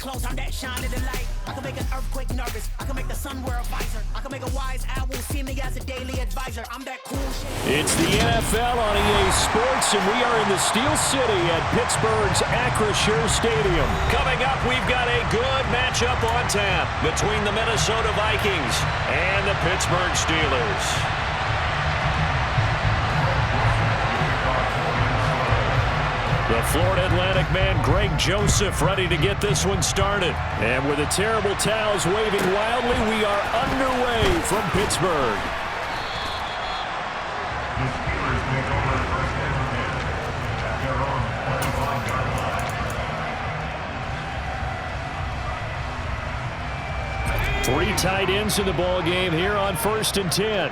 close, I'm that shining the light. I can make an earthquake nervous. I can make the sun wear a visor. I can make a wise owl see me as a daily advisor. I'm that cool shit. It's the NFL on EA Sports, and we are in the Steel City at Pittsburgh's Acrisure Stadium. Coming up, we've got a good matchup on tap between the Minnesota Vikings and the Pittsburgh Steelers. The Florida Atlantic man, Greg Joseph, ready to get this one started. And with the terrible towels waving wildly, we are underway from Pittsburgh. Three tight ends in the ball game here on 1st and 10.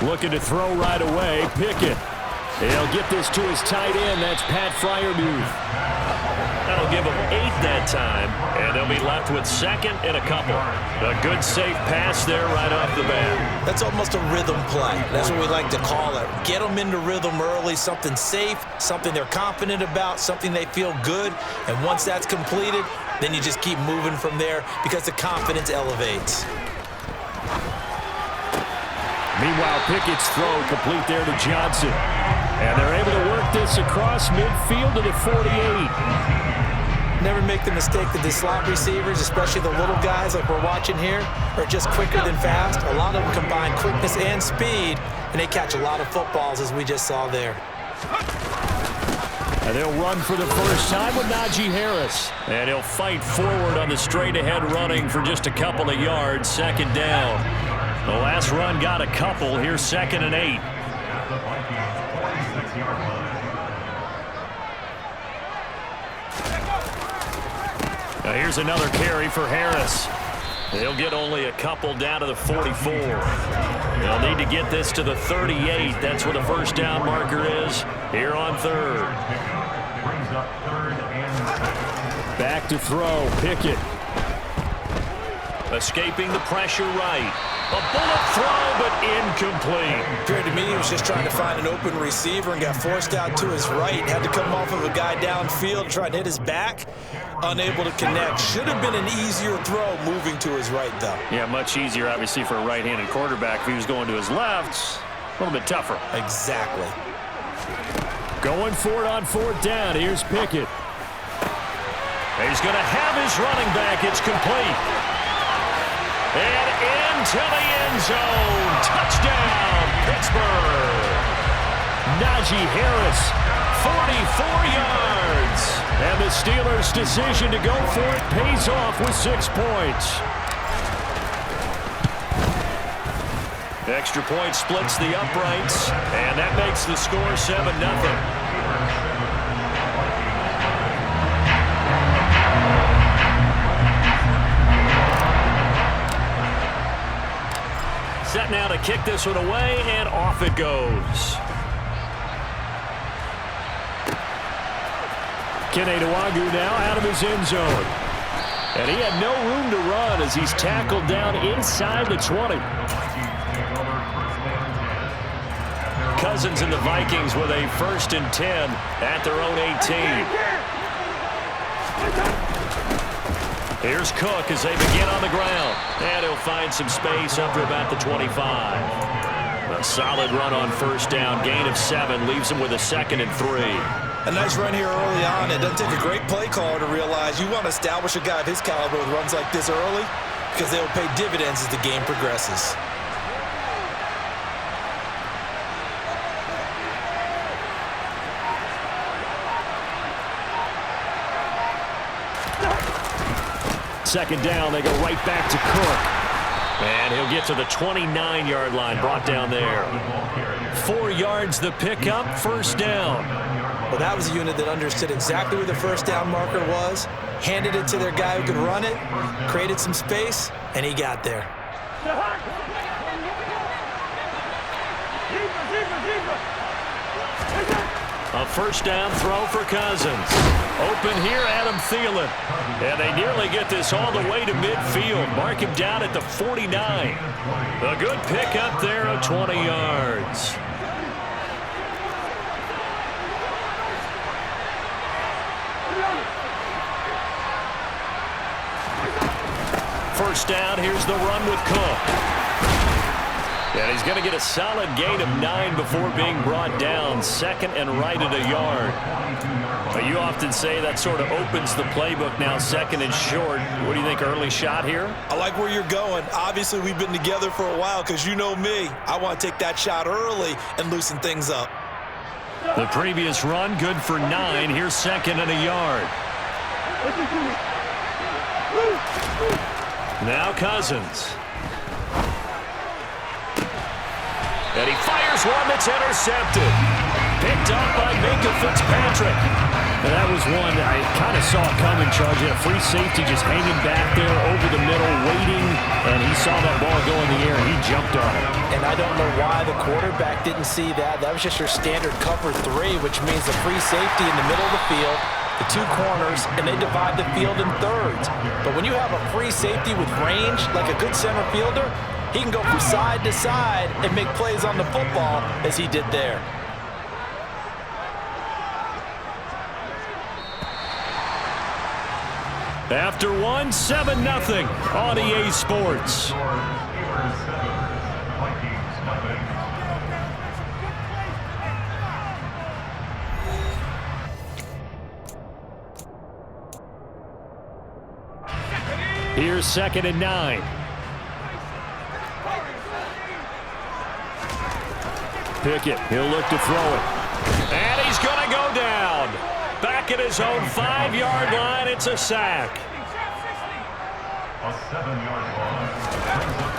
Looking to throw right away. Pickett. He'll get this to his tight end. That's Pat Freiermuth. That'll give him 8 that time, and they'll be left with 2nd and a couple. A good, safe pass there right off the bat. That's almost a rhythm play. That's what we like to call it. Get them into rhythm early, something safe, something they're confident about, something they feel good. And once that's completed, then you just keep moving from there because the confidence elevates. Meanwhile, Pickett's throw complete there to Johnson. And they're able to work this across midfield to the 48. Never make the mistake that the slot receivers, especially the little guys like we're watching here, are just quicker than fast. A lot of them combine quickness and speed, and they catch a lot of footballs, as we just saw there. And they'll run for the first time with Najee Harris. And he'll fight forward on the straight-ahead running for just a couple of yards. 2nd down. The last run got a couple. Here's 2nd and 8. Now here's another carry for Harris. They'll get only a couple down to the 44. They'll need to get this to the 38. That's where the first down marker is here on 3rd. Back to throw. Pickett. Escaping the pressure right. A bullet throw, but incomplete. Appeared to me he was just trying to find an open receiver and got forced out to his right. Had to come off of a guy downfield, try and hit his back. Unable to connect. Should have been an easier throw moving to his right, though. Yeah, much easier, obviously, for a right-handed quarterback. If he was going to his left, a little bit tougher. Exactly. Going for it on 4th down. Here's Pickett. He's going to have his running back. It's complete. And into the end zone. Touchdown, Pittsburgh. Najee Harris, 44 yards. And the Steelers' decision to go for it pays off with 6 points. Extra point splits the uprights, and that makes the score 7-0. Set now to kick this one away, and off it goes. Kene Nwangwu now out of his end zone. And he had no room to run as he's tackled down inside the 20. Cousins and the Vikings with a 1st and 10 at their own 18. Here's Cook as they begin on the ground. And he'll find some space up to about the 25. A solid run on 1st down. Gain of 7 leaves him with a 2nd and 3. A nice run here early on. It doesn't take a great play caller to realize you want to establish a guy of his caliber with runs like this early because they will pay dividends as the game progresses. Second down, they go right back to Cook. And he'll get to the 29-yard line, brought down there. 4 yards the pickup, 1st down. Well, that was a unit that understood exactly where the 1st down marker was, handed it to their guy who could run it, created some space, and he got there. A 1st down throw for Cousins. Open here, Adam Thielen. And they nearly get this all the way to midfield. Mark him down at the 49. A good pickup there of 20 yards. first down. Here's the run with Cook. And he's going to get a solid gain of 9 before being brought down. Second and right at a yard. But you often say that sort of opens the playbook now, second and short. What do you think, early shot here? I like where you're going. Obviously, we've been together for a while because you know me. I want to take that shot early and loosen things up. The previous run, good for 9. Here's second and a yard. Now Cousins. And he fires one that's intercepted. Picked up by Minka Fitzpatrick. And that was one that I kind of saw coming, Charles. He had a free safety just hanging back there over the middle, waiting, and he saw that ball go in the air, and he jumped on it. And I don't know why the quarterback didn't see that. That was just your standard cover 3, which means the free safety in the middle of the field, the 2 corners, and they divide the field in thirds. But when you have a free safety with range, like a good center fielder, he can go from side to side and make plays on the football as he did there. After one, 7-0 on EA Sports. Here's second and 9. Pickett, he'll look to throw it. And he's going to go down. Back at his own 5-yard line, it's a sack.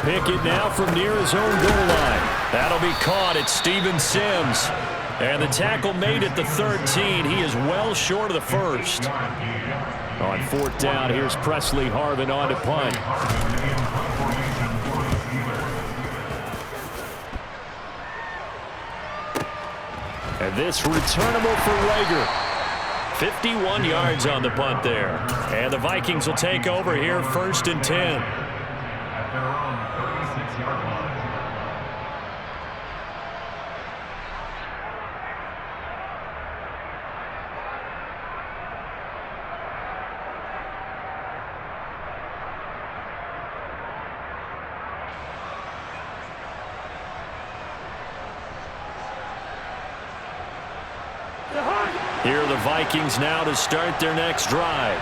Pickett now from near his own goal line. That'll be caught at Steven Sims. And the tackle made at the 13. He is well short of the first. On 4th down, here's Presley Harvin on to punt. And this returnable for Rager. 51 yards on the punt there. And the Vikings will take over here, 1st and 10. At their own 36-yard line. Here are the Vikings now to start their next drive.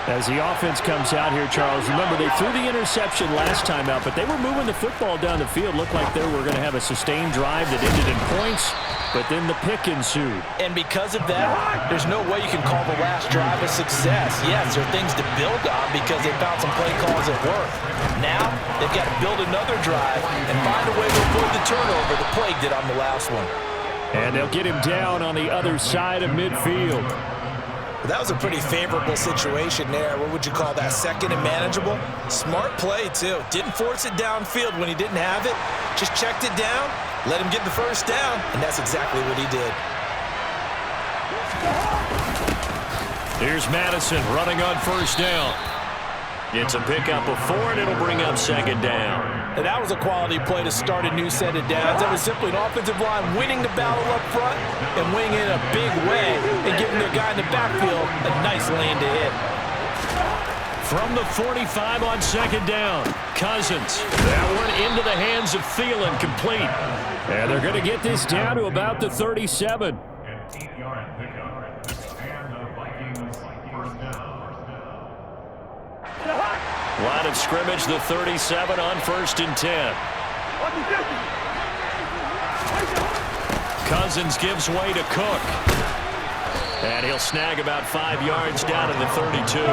As the offense comes out here, Charles, remember they threw the interception last time out, but they were moving the football down the field. Looked like they were going to have a sustained drive that ended in points, but then the pick ensued. And because of that, there's no way you can call the last drive a success. Yes, there are things to build on because they found some play calls that work. Now, they've got to build another drive and find a way to avoid the turnover the Plague did on the last one. And they'll get him down on the other side of midfield. That was a pretty favorable situation there. What would you call that? Second and manageable? Smart play, too. Didn't force it downfield when he didn't have it. Just checked it down, let him get the first down, and that's exactly what he did. Here's Madison running on 1st down. It's a pickup of 4, and it'll bring up 2nd down. And that was a quality play to start a new set of downs. That was simply an offensive line winning the battle up front and winning in a big way and giving their guy in the backfield a nice lane to hit. From the 45 on 2nd down, Cousins. That one into the hands of Thielen, complete. And they're going to get this down to about the 37. An 8-yard pickup. And the Vikings first down. Line of scrimmage, the 37 on 1st and 10. Cousins gives way to Cook. And he'll snag about 5 yards down to the 32.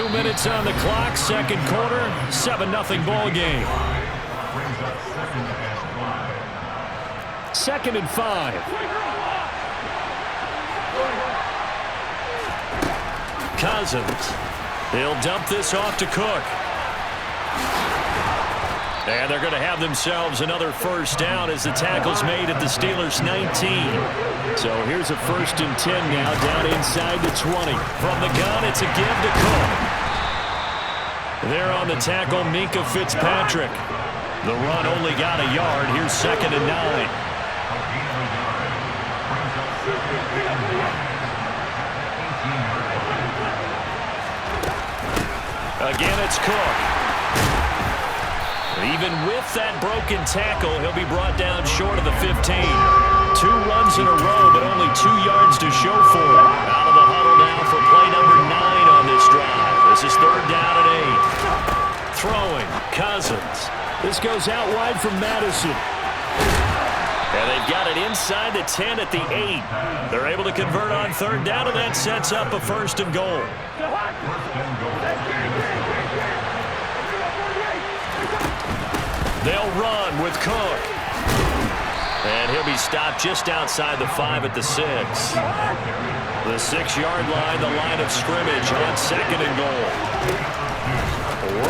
2 minutes on the clock, 2nd quarter, 7-0 ball game. Brings up 2nd and 5. Cousins. He'll dump this off to Cook. And they're going to have themselves another first down as the tackle's made at the Steelers' 19. So here's a 1st and 10 now down inside the 20. From the gun, it's a give to Cook. There on the tackle, Minka Fitzpatrick. The run only got a yard. Here's 2nd and 9. Again, it's Cook. Even with that broken tackle, he'll be brought down short of the 15. 2 runs in a row, but only 2 yards to show for it. Out of the huddle now for play number 9 on this drive. This is 3rd down and 8. Throwing, Cousins. This goes out wide from Madison. And they've got it inside the 10 at the 8. They're able to convert on 3rd down, and that sets up a 1st and goal. They'll run with Cook. And he'll be stopped just outside the 5 at the 6. The 6-yard line, the line of scrimmage on 2nd and goal.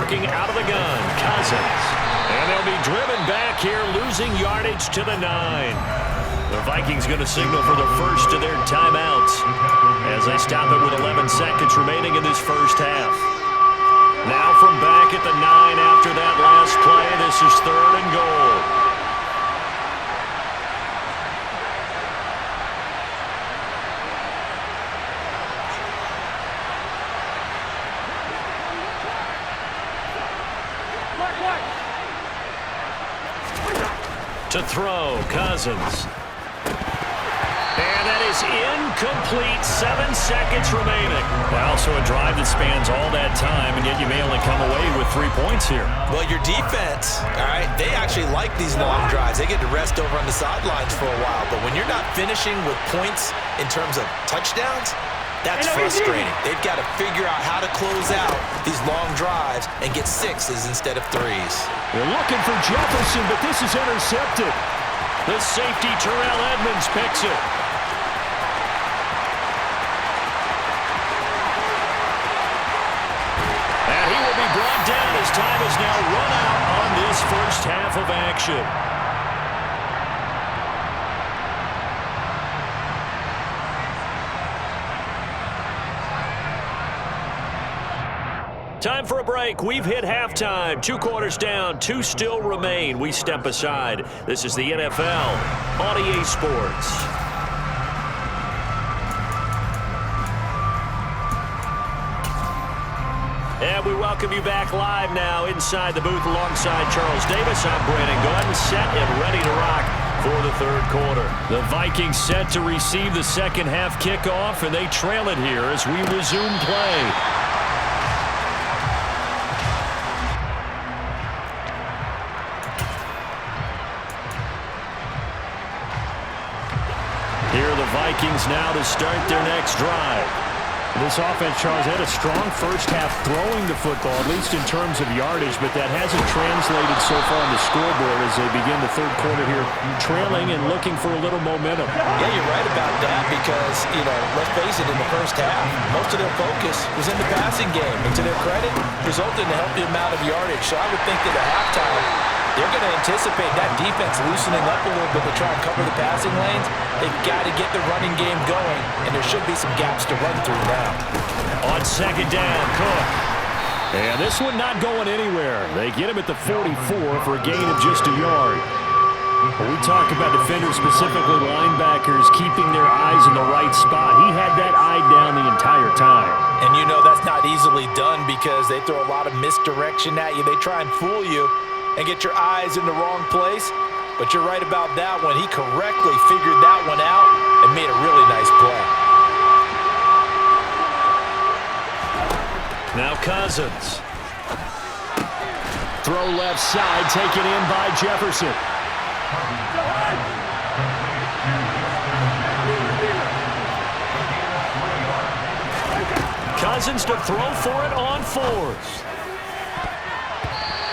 Working out of the gun, Cousins. And they'll be driven back here, losing yardage to the 9. The Vikings going to signal for the first of their timeouts as they stop it with 11 seconds remaining in this first half. Now from back at the 9 after that last play, this is 3rd and goal. To throw, Cousins. And that is incomplete. 7 seconds remaining. Also a drive that spans all that time, and yet you may only come away with 3 points here. Well, your defense, all right, they actually like these long drives. They get to rest over on the sidelines for a while. But when you're not finishing with points in terms of touchdowns, that's frustrating. They've got to figure out how to close out these long drives and get 6s instead of 3s. They're looking for Jefferson, but this is intercepted. The safety, Terrell Edmonds, picks it. And he will be brought down as time is now run out on this first half of action. Time for a break. We've hit halftime. 2 quarters down. 2 still remain. We step aside. This is the NFL on EA Sports. And we welcome you back live now inside the booth alongside Charles Davis. I'm Brandon Gordon, set and ready to rock for the 3rd quarter. The Vikings set to receive the second half kickoff, and they trail it here as we resume play. Here are the Vikings now to start their next drive. This offense, Charles, had a strong first half throwing the football, at least in terms of yardage, but that hasn't translated so far on the scoreboard as they begin the 3rd quarter here, trailing and looking for a little momentum. Yeah, you're right about that because, let's face it, in the first half, most of their focus was in the passing game. And to their credit, resulted in a healthy amount of yardage. So I would think that at halftime, they're going to anticipate that defense loosening up a little bit to try and cover the passing lanes. They've got to get the running game going, and there should be some gaps to run through now. On 2nd down, Cook. And this one not going anywhere. They get him at the 44 for a gain of just a yard. When we talk about defenders, specifically linebackers, keeping their eyes in the right spot, he had that eye down the entire time. And that's not easily done because they throw a lot of misdirection at you. They try and fool you and get your eyes in the wrong place. But you're right about that one. He correctly figured that one out and made a really nice play. Now Cousins. Throw left side, taken in by Jefferson. Cousins to throw for it on 4th.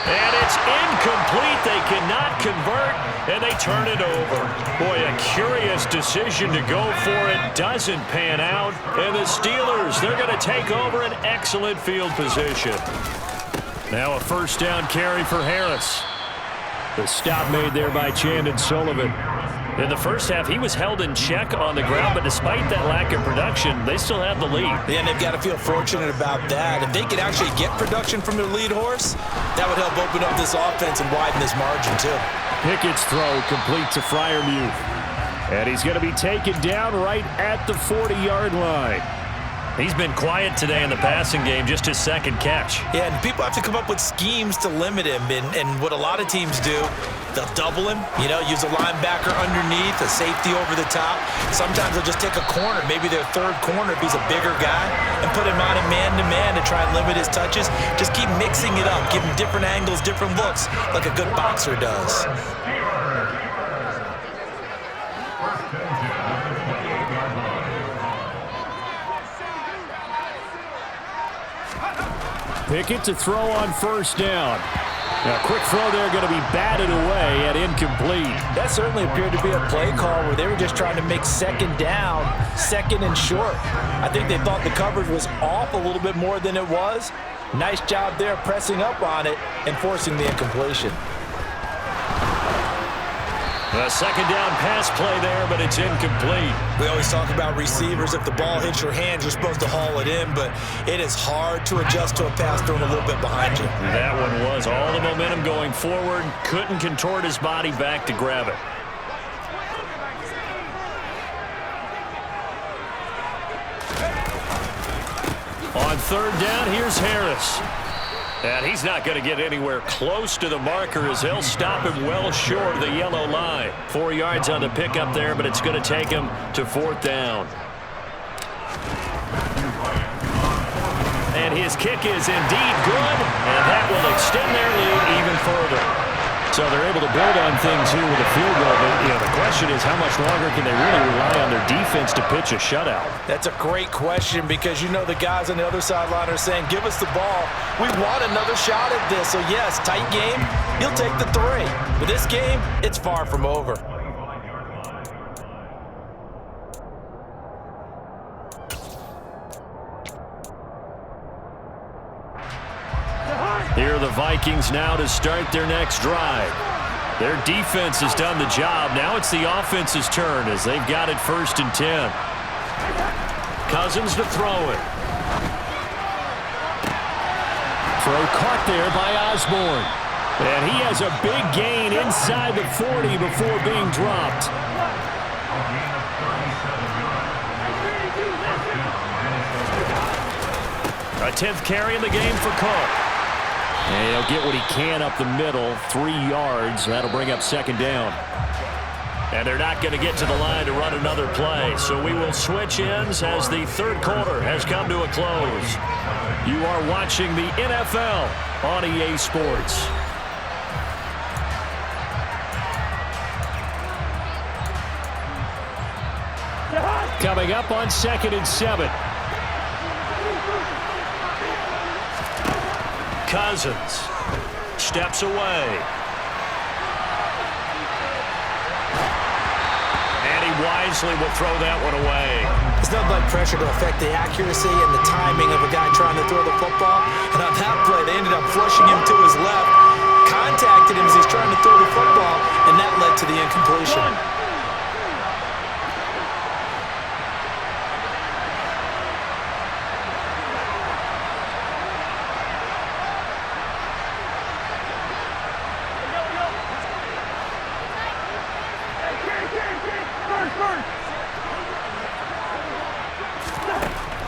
And it's incomplete. They cannot convert, and they turn it over. Boy, a curious decision to go for it. Doesn't pan out. And the Steelers, they're going to take over an excellent field position. Now a 1st down carry for Harris. The stop made there by Chandon Sullivan. In the first half, he was held in check on the ground, but despite that lack of production, they still have the lead. Yeah, and they've got to feel fortunate about that. If they could actually get production from their lead horse, that would help open up this offense and widen this margin, too. Pickett's throw complete to Freiermuth. And he's going to be taken down right at the 40-yard line. He's been quiet today in the passing game, just his second catch. Yeah, and people have to come up with schemes to limit him. And what a lot of teams do, they'll double him, use a linebacker underneath, a safety over the top. Sometimes they'll just take a corner, maybe their third corner if he's a bigger guy, and put him on a man-to-man to try and limit his touches. Just keep mixing it up, give him different angles, different looks, like a good boxer does. Pickett to throw on first down. Now, quick throw there, going to be batted away and incomplete. That certainly appeared to be a play call where they were just trying to make second down, second and short. I think they thought the coverage was off a little bit more than it was. Nice job there pressing up on it and forcing the incompletion. A second down pass play there, but it's incomplete. We always talk about receivers. If the ball hits your hands, you're supposed to haul it in, but it is hard to adjust to a pass thrown a little bit behind you. That one was all the momentum going forward. Couldn't contort his body back to grab it. On third down, here's Harris. And he's not going to get anywhere close to the marker as he'll stop him well short of the yellow line. 4 yards on the pickup there, but it's going to take him to fourth down. And his kick is indeed good, and that will extend their lead even further. So they're able to build on things here with a field goal, but the question is how much longer can they really rely on their defense to pitch a shutout? That's a great question because the guys on the other sideline are saying, give us the ball. We want another shot at this. So, yes, tight game, he'll take the 3. But this game, it's far from over. Here are the Vikings now to start their next drive. Their defense has done the job. Now it's the offense's turn as they've got it 1st and 10. Cousins to throw it. Throw caught there by Osborne. And he has a big gain inside the 40 before being dropped. A 10th carry in the game for Cook. And he'll get what he can up the middle, 3 yards. That'll bring up second down. And they're not going to get to the line to run another play. So we will switch ends as the third quarter has come to a close. You are watching the NFL on EA Sports. Coming up on 2nd and 7. Cousins steps away. And he wisely will throw that one away. There's nothing like pressure to affect the accuracy and the timing of a guy trying to throw the football. And on that play, they ended up flushing him to his left, contacted him as he's trying to throw the football, and that led to the incompletion.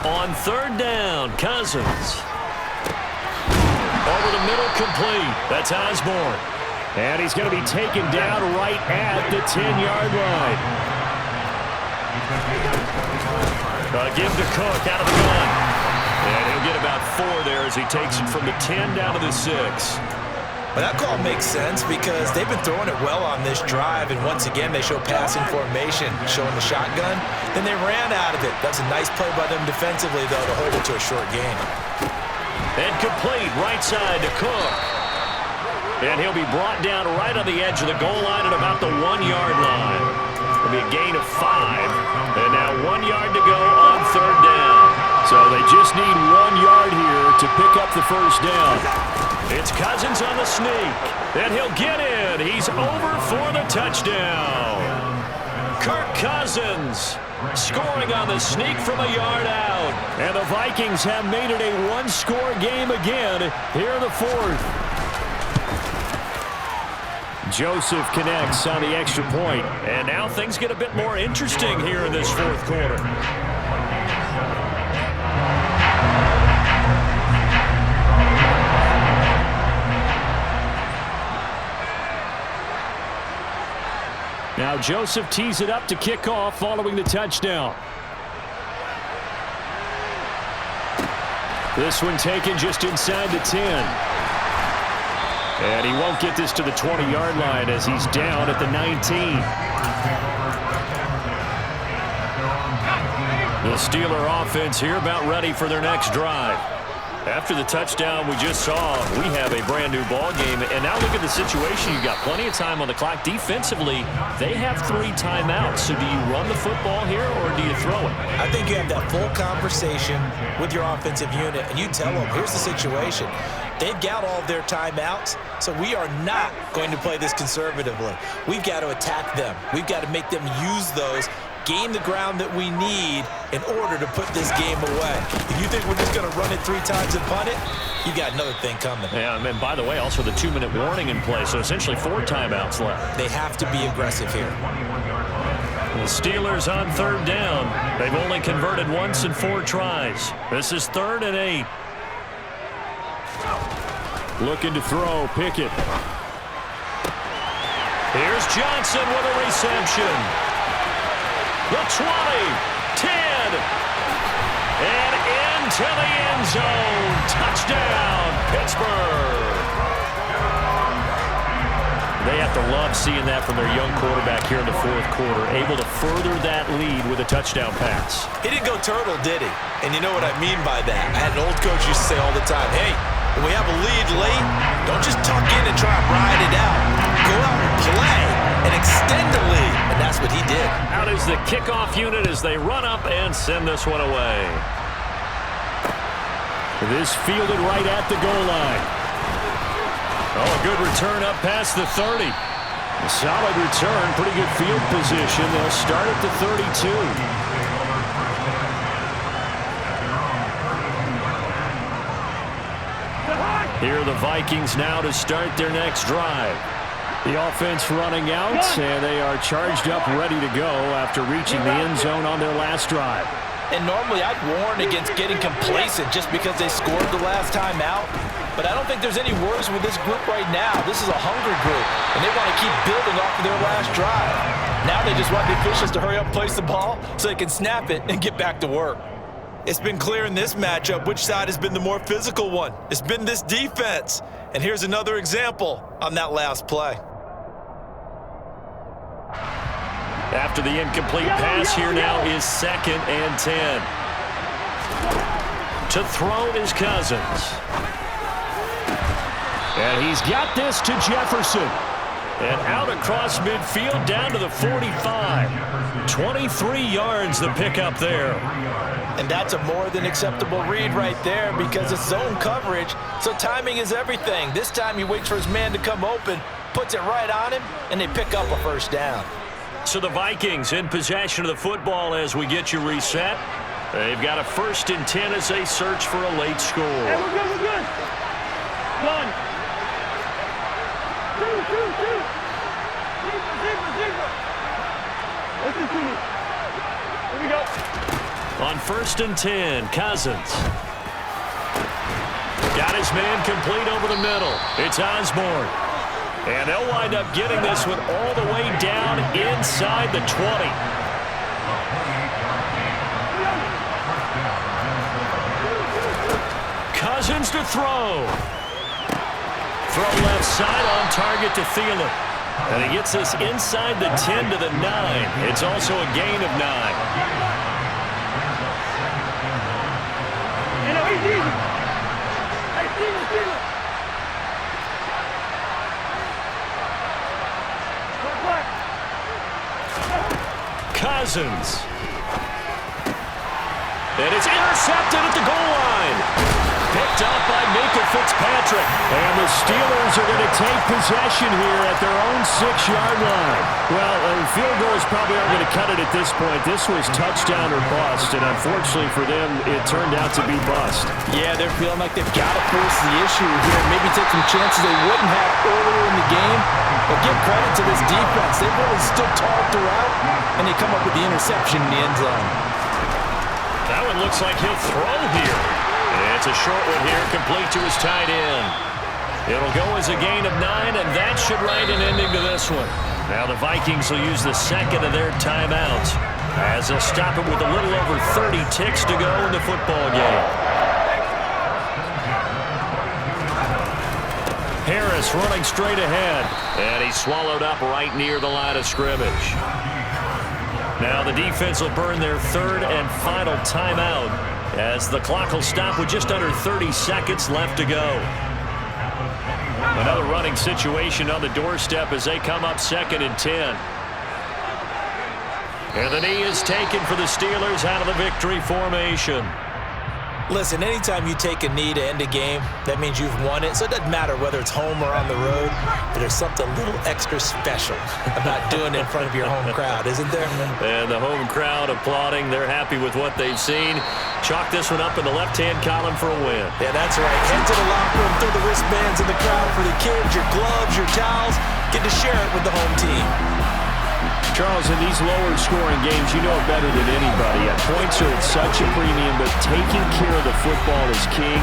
On third down, Cousins. Over the middle, complete. That's Osborne. And he's going to be taken down right at the 10-yard line. Give to Cook out of the gun. And he'll get about 4 there as he takes it from the 10 down to the 6. Well, that call makes sense because they've been throwing it well on this drive, and once again they show passing formation, showing the shotgun. Then they ran out of it. That's a nice play by them defensively, though, to hold it to a short gain. And complete right side to Cook. And he'll be brought down right on the edge of the goal line at about the 1-yard line. It'll be a gain of 5. And now 1 yard to go on third down. So they just need 1 yard here to pick up the first down. It's Cousins on the sneak. And he'll get in. He's over for the touchdown. Kirk Cousins scoring on the sneak from a yard out. And the Vikings have made it a 1-score game again here in the 4th. Joseph connects on the extra point. And now things get a bit more interesting here in this 4th quarter. Now Joseph tees it up to kick off following the touchdown. This one taken just inside the 10. And he won't get this to the 20-yard line as he's down at the 19. The Steeler offense here about ready for their next drive. After the touchdown we just saw, we have a brand new ball game. And now look at the situation. You've got plenty of time on the clock. Defensively, they have 3 timeouts. So do you run the football here or do you throw it? I think you have that full conversation with your offensive unit, and you tell them, here's the situation. They've got all of their timeouts, so we are not going to play this conservatively. We've got to attack them. We've got to make them use those, gain the ground that we need in order to put this game away. If you think we're just going to run it 3 times and punt it, you got another thing coming. Yeah, and by the way, also the 2-minute warning in play, so essentially 4 timeouts left. They have to be aggressive here. The Steelers on 3rd down. They've only converted once in 4 tries. This is 3rd and 8. Looking to throw, Pickett. Here's Johnson with a reception. The 20, 10, and into the end zone. Touchdown, Pittsburgh. They have to love seeing that from their young quarterback here in the 4th quarter, able to further that lead with a touchdown pass. He didn't go turtle, did he? And you know what I mean by that. I had an old coach used to say all the time, hey, when we have a lead late, don't just tuck in and try and ride it out. Go out and play and extend the lead. And that's what he did. Out is the kickoff unit as they run up and send this one away. This fielded right at the goal line. Oh, a good return up past the 30. A solid return, pretty good field position. They'll start at the 32. Here are the Vikings now to start their next drive. The offense running out, and they are charged up, ready to go after reaching the end zone on their last drive. And normally I'd warn against getting complacent just because they scored the last time out. But I don't think there's any worries with this group right now. This is a hungry group, and they want to keep building off of their last drive. Now they just want the officials to hurry up and place the ball so they can snap it and get back to work. It's been clear in this matchup which side has been the more physical one. It's been this defense. And here's another example on that last play. After the incomplete pass, here now is 2nd and 10. To throw is Cousins. And he's got this to Jefferson. And out across midfield down to the 45. 23 yards the pickup there. And that's a more than acceptable read right there because it's zone coverage, so timing is everything. This time he waits for his man to come open, puts it right on him, and they pick up a 1st down. So the Vikings in possession of the football as we get you reset. They've got a 1st and 10 as they search for a late score. Hey, we're good, we're good. One. Shoot. Receiver. Listen to me. Here we go. On 1st and 10, Cousins. Got his man complete over the middle. It's Osborne. And they'll wind up getting this one all the way down inside the 20. Cousins to throw. Throw left side on target to Thielen. And he gets us inside the 10 to the 9. It's also a gain of 9. Cousins. And it's intercepted at the goal line. Picked up by Minkah Fitzpatrick. And the Steelers are going to take possession here at their own 6-yard line. Well, field goals probably aren't going to cut it at this point. This was touchdown or bust, and unfortunately for them, it turned out to be bust. Yeah, they're feeling like they've got to force the issue here. Maybe take some chances they wouldn't have earlier in the game. But give credit to this defense. They've really stood tall throughout, and they come up with the interception in the end zone. That one looks like he'll throw here. It's a short one here, complete to his tight end. It'll go as a gain of 9, and that should write an ending to this one. Now the Vikings will use the second of their timeouts as they'll stop it with a little over 30 ticks to go in the football game. Harris running straight ahead, and he's swallowed up right near the line of scrimmage. Now the defense will burn their third and final timeout as the clock will stop with just under 30 seconds left to go. Another running situation on the doorstep as they come up 2nd and 10. And the knee is taken for the Steelers out of the victory formation. Listen, anytime you take a knee to end a game, that means you've won it. So it doesn't matter whether it's home or on the road, but there's something a little extra special about doing it in front of your home crowd, isn't there? And the home crowd applauding. They're happy with what they've seen. Chalk this one up in the left-hand column for a win. Yeah, that's right. Head to the locker room, throw the wristbands in the crowd for the kids, your gloves, your towels. Get to share it with the home team. Charles, in these lower-scoring games, you know it better than anybody. Points are at such a premium, but taking care of the football is king.